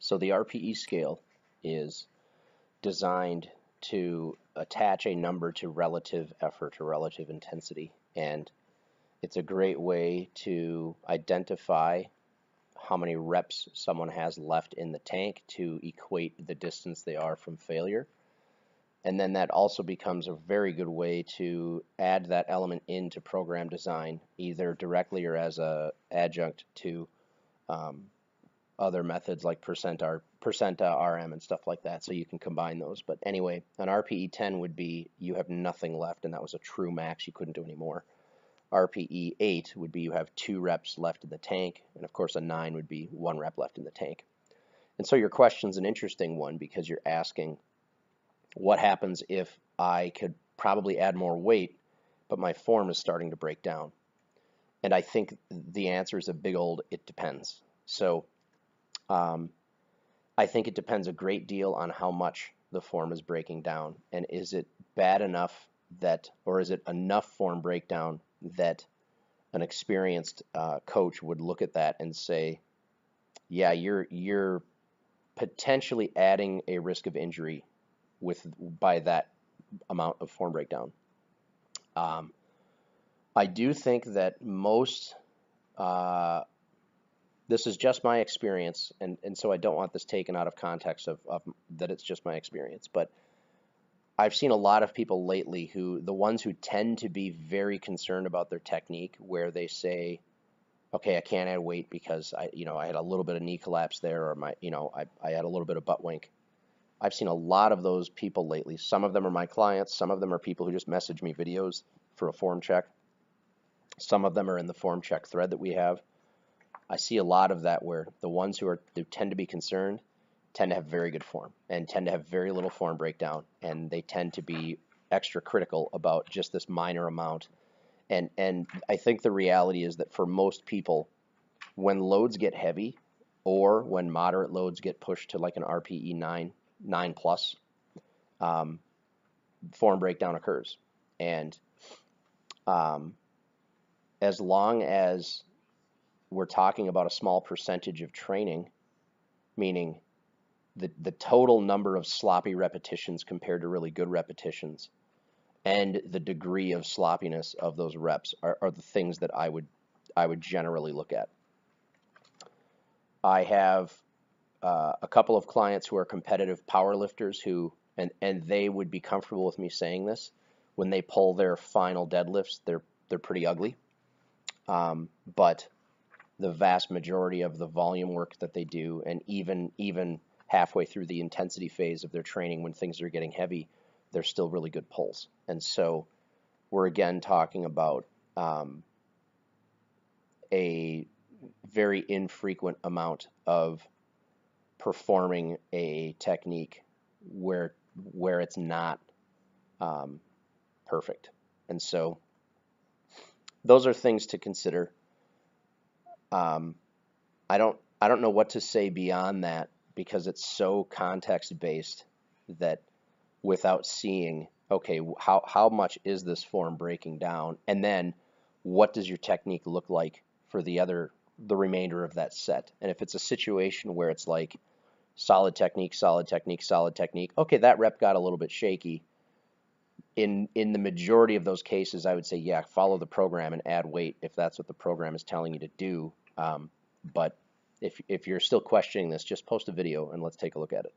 So the RPE scale is designed to attach a number to relative effort or relative intensity, and it's a great way to identify how many reps someone has left in the tank to equate the distance they are from failure. And then that also becomes a very good way to add that element into program design, either directly or as a adjunct to um, other methods like percent RM and stuff like that. So you can combine those. But anyway, an RPE 10 would be you have nothing left, and that was a true max. You couldn't do any more. RPE 8 would be you have 2 reps left in the tank, and of course a 9 would be 1 rep left in the tank. And so your question's an interesting one because you're asking what happens if I could probably add more weight, but my form is starting to break down. And I think the answer is a big old it depends. So I think it depends a great deal on how much the form is breaking down, and is it bad enough that, or is it enough form breakdown that an experienced coach would look at that and say, yeah, you're potentially adding a risk of injury by that amount of form breakdown. I do think that most, this is just my experience, and so I don't want this taken out of context of that it's just my experience, but I've seen a lot of people lately who, the ones who tend to be very concerned about their technique, where they say, okay, I can't add weight because I had a little bit of knee collapse there, or I had a little bit of butt wink. I've seen a lot of those people lately. Some of them are my clients. Some of them are people who just message me videos for a form check. Some of them are in the form check thread that we have. I see a lot of that where the ones who tend to be concerned tend to have very good form and tend to have very little form breakdown, and they tend to be extra critical about just this minor amount. And I think the reality is that for most people, when loads get heavy or when moderate loads get pushed to like an RPE 9 plus, form breakdown occurs. And as long as we're talking about a small percentage of training, meaning the total number of sloppy repetitions compared to really good repetitions, and the degree of sloppiness of those reps are the things that I would generally look at. I have a couple of clients who are competitive powerlifters who, and they would be comfortable with me saying this, when they pull their final deadlifts, they're pretty ugly. But the vast majority of the volume work that they do, and even halfway through the intensity phase of their training when things are getting heavy, they're still really good pulls. And so we're again talking about a very infrequent amount of performing a technique where it's not perfect. And so those are things to consider. I don't know what to say beyond that, because it's so context based that without seeing, okay, how much is this form breaking down, and then what does your technique look like for the remainder of that set. And if it's a situation where it's like solid technique, solid technique, solid technique, okay, that rep got a little bit shaky. In the majority of those cases, I would say, yeah, follow the program and add weight if that's what the program is telling you to do. But if you're still questioning this, just post a video and let's take a look at it.